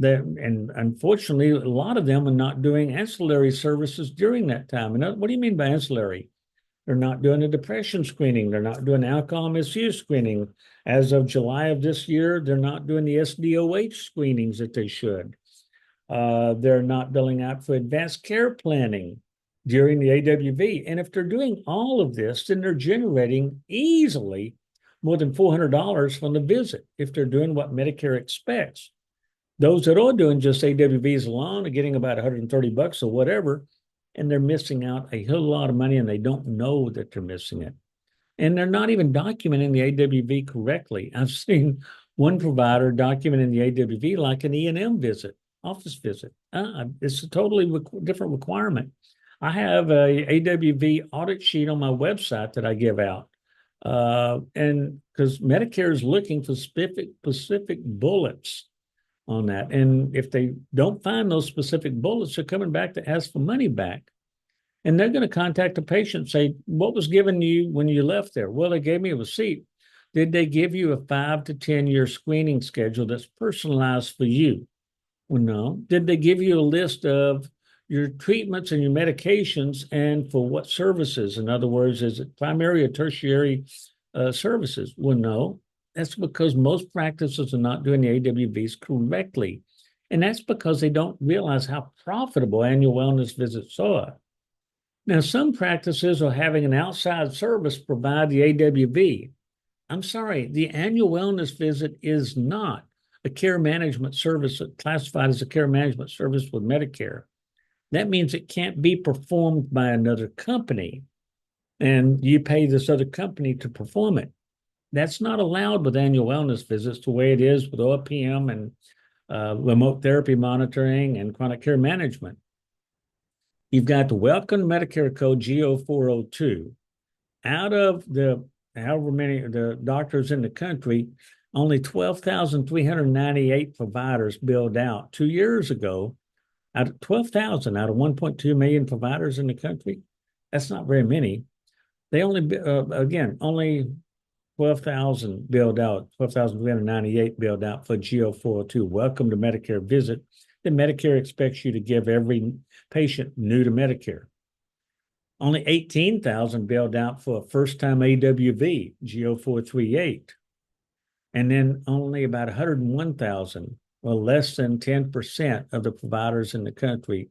And unfortunately, a lot of them are not doing ancillary services during that time. And what do you mean by ancillary? They're not doing a depression screening. They're not doing alcohol misuse screening. As of July of this year, they're not doing the SDOH screenings that they should. They're not billing out for advanced care planning during the AWV. And if they're doing all of this, then they're generating easily more than $400 from the visit if they're doing what Medicare expects. Those that are doing just AWVs alone are getting about $130 or whatever, and they're missing out a whole lot of money, and they don't know that they're missing it. And they're not even documenting the AWV correctly. I've seen one provider documenting the AWV like an E&M visit, office visit. It's a totally different requirement. I have a AWV audit sheet on my website that I give out. And because Medicare is looking for specific bullets on that. And if they don't find those specific bullets, they're coming back to ask for money back. And they're going to contact the patient and say, what was given you when you left there? Well, they gave me a receipt. Did they give you a 5 to 10 year screening schedule that's personalized for you? Well, no. Did they give you a list of your treatments and your medications and for what services? In other words, is it primary or tertiary services? Well, no. That's because most practices are not doing the AWVs correctly. And that's because they don't realize how profitable annual wellness visits are. Now, some practices are having an outside service provide the AWV. I'm sorry, the annual wellness visit is not a care management service classified as a care management service with Medicare. That means it can't be performed by another company and you pay this other company to perform it. That's not allowed with annual wellness visits the way it is with RPM and remote therapy monitoring and chronic care management. You've got the Welcome to Medicare code GO402. Out of the however many the doctors in the country, only 12,398 providers billed out 2 years ago. Out of 12,000 out of 1.2 million providers in the country, that's not very many. They only, again, only 12,000 billed out, 12,398 billed out for GO402. Welcome to Medicare visit that Medicare expects you to give every patient new to Medicare. Only 18,000 billed out for a first-time AWV, GO438. And then only about 101,000, well, less than 10% of the providers in the country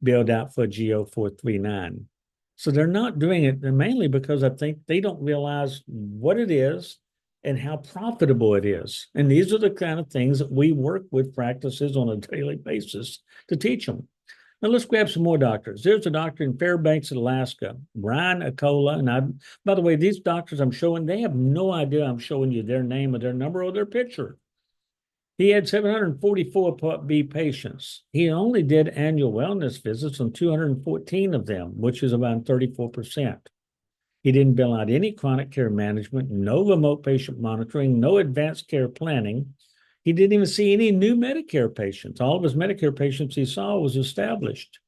billed out for GO439. So they're not doing it mainly because I think they don't realize what it is and how profitable it is. And these are the kind of things that we work with practices on a daily basis to teach them. Now let's grab some more doctors. There's a doctor in Fairbanks, Alaska, Brian Acola. And by the way, these doctors I'm showing, they have no idea I'm showing you their name or their number or their picture. He had 744 Part B patients. He only did annual wellness visits on 214 of them, which is about 34%. He didn't bill out any chronic care management, no remote patient monitoring, no advanced care planning. He didn't even see any new Medicare patients. All of his Medicare patients he saw was established.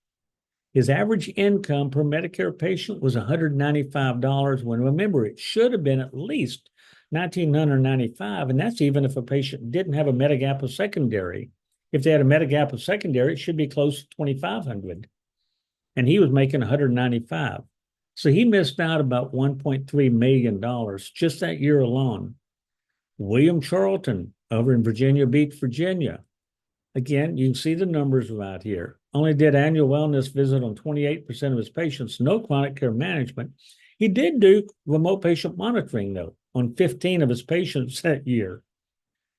His average income per Medicare patient was $195, when remember, it should have been at least $1,995, and that's even if a patient didn't have a Medigap secondary. If they had a Medigap secondary, it should be close to $2,500, and he was making $195. So he missed out about $1.3 million just that year alone. William Charlton over in Virginia Beach, Virginia. Again, you can see the numbers right here. Only did annual wellness visit on 28% of his patients, no chronic care management. He did do remote patient monitoring, though, on 15 of his patients that year.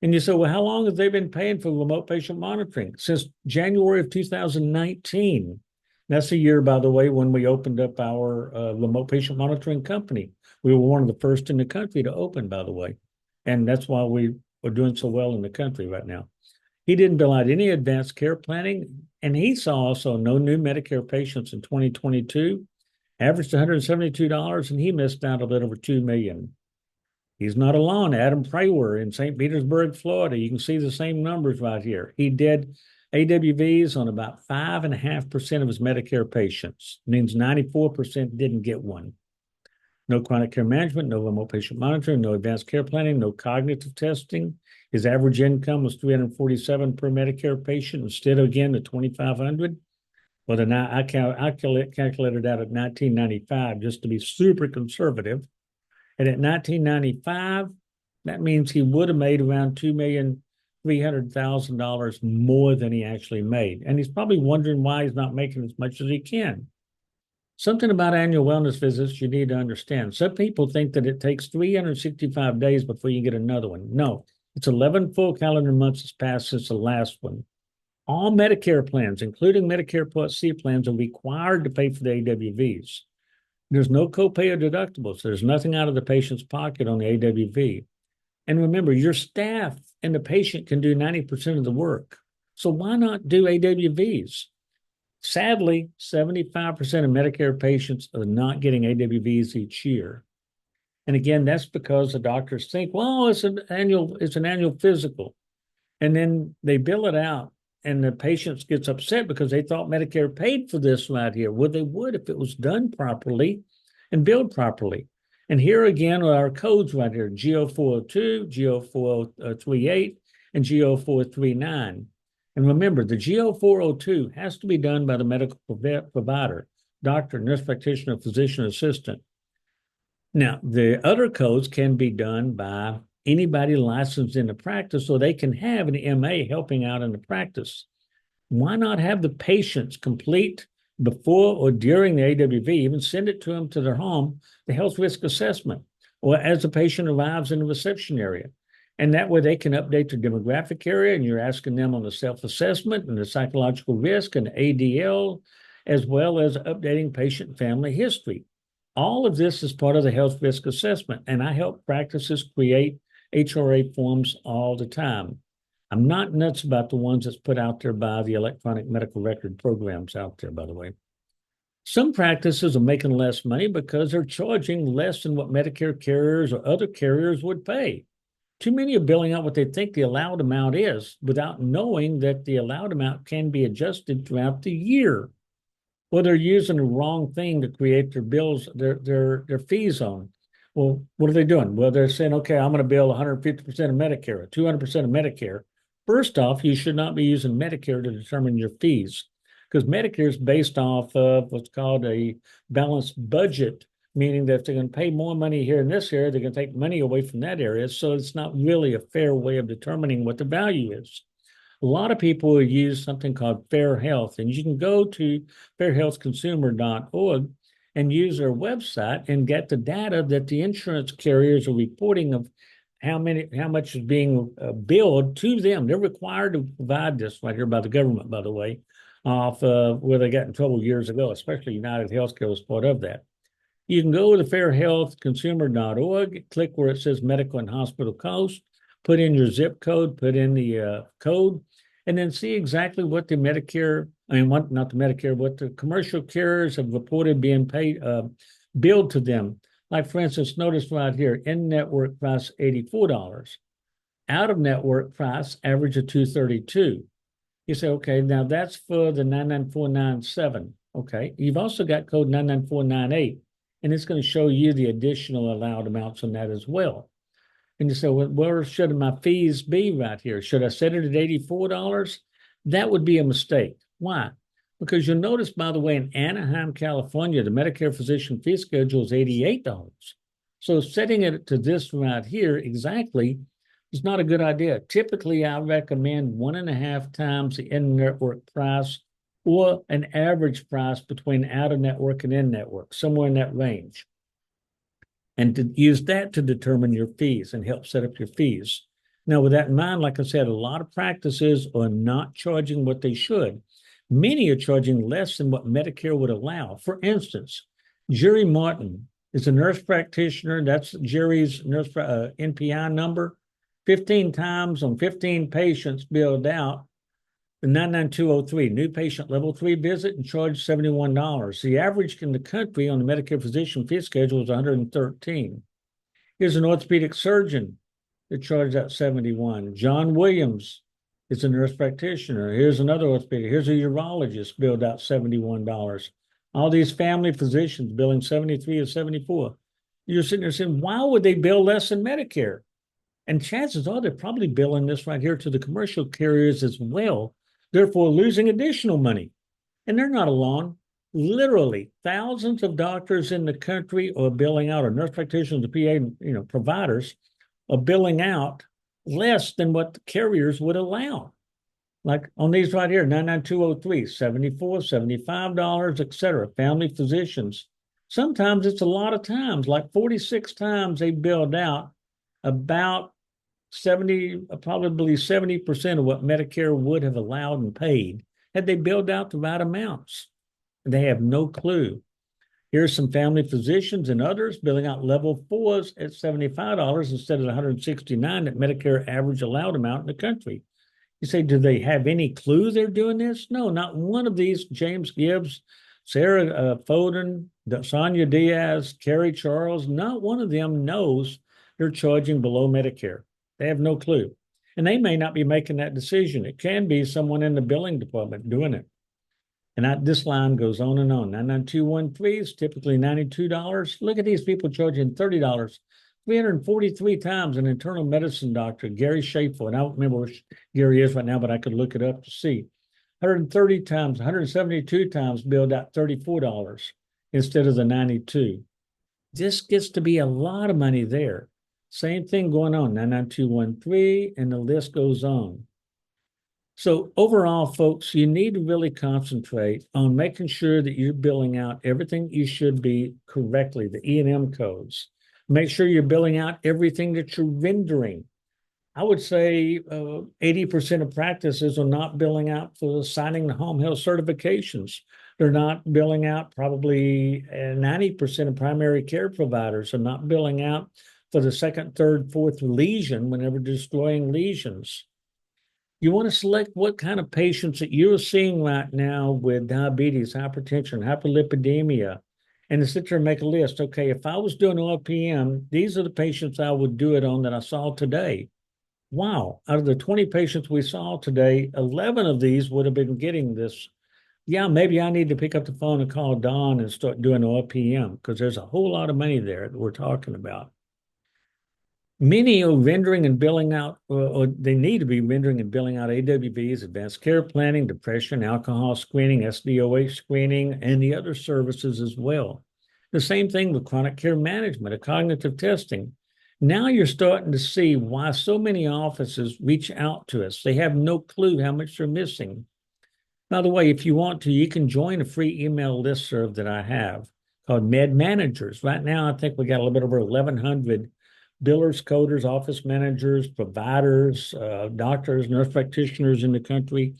And you say, well, how long have they been paying for remote patient monitoring? Since January of 2019. That's the year, by the way, when we opened up our remote patient monitoring company. We were one of the first in the country to open, by the way. And that's why we are doing so well in the country right now. He didn't bill out any advanced care planning, and he saw also no new Medicare patients in 2022, averaged $172, and he missed out a little over $2 million. He's not alone. Adam Prawer in St. Petersburg, Florida. You can see the same numbers right here. He did AWVs on about 5.5% of his Medicare patients. It means 94% didn't get one. No chronic care management, no remote patient monitoring, no advanced care planning, no cognitive testing. His average income was $347 per Medicare patient instead of, again, the $2,500. Well, then I calculated that at $1,995 just to be super conservative. And at $1,995, that means he would have made around $2,300,000 more than he actually made. And he's probably wondering why he's not making as much as he can. Something about annual wellness visits you need to understand. Some people think that it takes 365 days before you get another one. No, it's 11 full calendar months has passed since the last one. All Medicare plans, including Medicare Part C plans, are required to pay for the AWVs. There's no copay or deductibles. There's nothing out of the patient's pocket on the AWV. And remember, your staff and the patient can do 90% of the work. So why not do AWVs? Sadly, 75% of Medicare patients are not getting AWVs each year. And again, that's because the doctors think, well, it's an annual physical. And then they bill it out and the patient gets upset because they thought Medicare paid for this right here. Well, they would if it was done properly and billed properly. And here again are our codes right here, GO402, GO438, and GO439. And remember, the GO402 has to be done by the medical provider, doctor, nurse practitioner, physician assistant. Now, the other codes can be done by anybody licensed in the practice, so they can have an MA helping out in the practice. Why not have the patients complete before or during the AWV, even send it to them to their home, the health risk assessment. or as the patient arrives in the reception area. And that way they can update their demographic area, and you're asking them on the self-assessment and the psychological risk and ADL, as well as updating patient family history. All of this is part of the health risk assessment, and I help practices create HRA forms all the time. I'm not nuts about the ones that's put out there by the electronic medical record programs out there, by the way. Some practices are making less money because they're charging less than what Medicare carriers or other carriers would pay. Too many are billing out what they think the allowed amount is without knowing that the allowed amount can be adjusted throughout the year. Well, they're using the wrong thing to create their bills, their fees on. Well, what are they doing? Well, they're saying, okay, I'm going to bill 150% of Medicare, or 200% of Medicare. First off, you should not be using Medicare to determine your fees, because Medicare is based off of what's called a balanced budget, meaning that if they're going to pay more money here in this area, they're going to take money away from that area. So it's not really a fair way of determining what the value is. A lot of people will use something called Fair Health, and you can go to fairhealthconsumer.org and use their website and get the data that the insurance carriers are reporting of how much is being billed to them. They're required to provide this right here by the government, by the way, off where they got in trouble years ago, especially United Healthcare was part of that. You can go to fairhealthconsumer.org, click where it says medical and hospital cost, put in your zip code, put in the code, and then see exactly what the Medicare, not the Medicare, what the commercial carriers have reported being paid, billed to them. Like, for instance, notice right here, in-network price $84, out-of-network price average of $232. You say, okay, now that's for the 99497. Okay, you've also got code 99498, and it's going to show you the additional allowed amounts on that as well. And you say, well, where should my fees be right here? Should I set it at $84? That would be a mistake. Why? Because you'll notice, by the way, in Anaheim, California, the Medicare physician fee schedule is $88. So setting it to this right here exactly is not a good idea. Typically, I recommend 1.5 times the in-network price or an average price between out-of-network and in-network, somewhere in that range, and to use that to determine your fees and help set up your fees. Now, with that in mind, like I said, a lot of practices are not charging what they should. Many are charging less than what Medicare would allow. For instance, Jerry Martin is a nurse practitioner. That's Jerry's nurse NPI number. 15 times on 15 patients billed out, the 99203, new patient level 3 visit and charged $71. The average in the country on the Medicare physician fee schedule is 113. Here's an orthopedic surgeon that charged out 71. John Williams is a nurse practitioner. Here's another orthopedic. Here's a urologist billed out $71. All these family physicians billing 73 or 74. You're sitting there saying, why would they bill less than Medicare? And chances are they're probably billing this right here to the commercial carriers as well, therefore losing additional money. And they're not alone. Literally, thousands of doctors in the country are billing out, or nurse practitioners, the PA, providers are billing out less than what the carriers would allow. Like on these right here, 99203, 74, $75, et cetera. Family physicians. Sometimes it's a lot of times, like 46 times they billed out about 70% of what Medicare would have allowed and paid had they billed out the right amounts. They have no clue. Here's some family physicians and others billing out level 4s at $75 instead of the $169 that Medicare average allowed amount in the country. You say, do they have any clue they're doing this? No, not one of these. James Gibbs, Sarah Foden, Sonia Diaz, Carrie Charles, not one of them knows they're charging below Medicare. They have no clue. And they may not be making that decision. It can be someone in the billing department doing it. And this line goes on and on. 99213 is typically $92. Look at these people charging $30. 343 times an internal medicine doctor, Gary Schaefer, and I don't remember where Gary is right now, but I could look it up to see. 130 times, 172 times billed out $34 instead of the 92. This gets to be a lot of money there. Same thing going on, 99213, and the list goes on. So overall, folks, you need to really concentrate on making sure that you're billing out everything you should be correctly, the E&M codes, Make sure you're billing out everything that you're rendering. I would say 80% of practices are not billing out for signing the home health certifications. They're not billing out, probably 90% of primary care providers are not billing out for the second, third, fourth lesion whenever destroying lesions. You want to select what kind of patients that you're seeing right now with diabetes, hypertension, hyperlipidemia, and to sit there and make a list. Okay, if I was doing RPM, these are the patients I would do it on that I saw today. Wow, out of the 20 patients we saw today, 11 of these would have been getting this. Yeah, maybe I need to pick up the phone and call Don and start doing RPM because there's a whole lot of money there that we're talking about. Many are rendering and billing out, or they need to be rendering and billing out AWBs, advanced care planning, depression, alcohol screening, SDOH screening, and the other services as well. The same thing with chronic care management, a cognitive testing. Now you're starting to see why so many offices reach out to us. They have no clue how much they're missing. By the way, if you want to, you can join a free email listserv that I have called Med Managers. Right now, I think we got a little bit over 1,100 billers, coders, office managers, providers, doctors, nurse practitioners in the country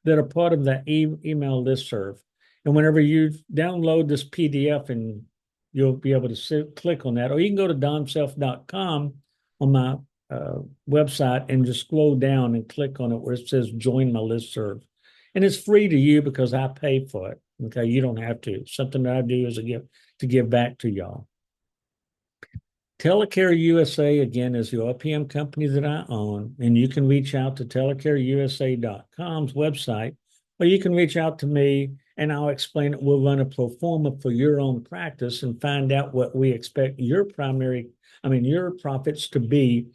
that are part of that email listserv. And whenever you download this PDF, and you'll be able to click on that, or you can go to donself.com on my website and just scroll down and click on it where it says join my listserv. And it's free to you because I pay for it. Okay, you don't have to. Something that I do is a gift to give back to y'all. Telecare USA, again, is the RPM company that I own, and you can reach out to telecareusa.com's website, or you can reach out to me and I'll explain it. We'll run a pro forma for your own practice and find out what we expect your profits to be.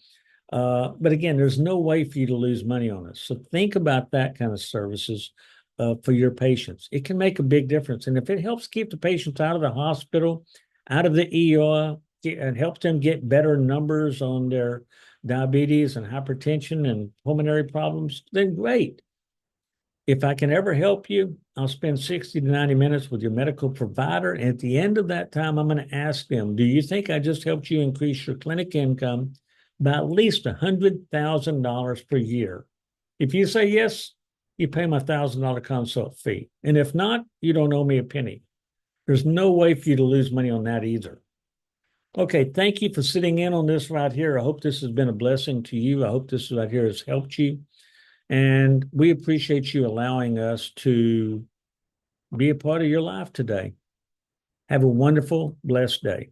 But again, there's no way for you to lose money on us. So think about that kind of services for your patients. It can make a big difference. And if it helps keep the patients out of the hospital, out of the ER, and helps them get better numbers on their diabetes and hypertension and pulmonary problems, then great. If I can ever help you, I'll spend 60 to 90 minutes with your medical provider. And at the end of that time, I'm going to ask them, do you think I just helped you increase your clinic income by at least $100,000 per year? If you say yes, you pay my $1,000 consult fee. And if not, you don't owe me a penny. There's no way for you to lose money on that either. Okay, thank you for sitting in on this right here. I hope this has been a blessing to you. I hope this right here has helped you. And we appreciate you allowing us to be a part of your life today. Have a wonderful, blessed day.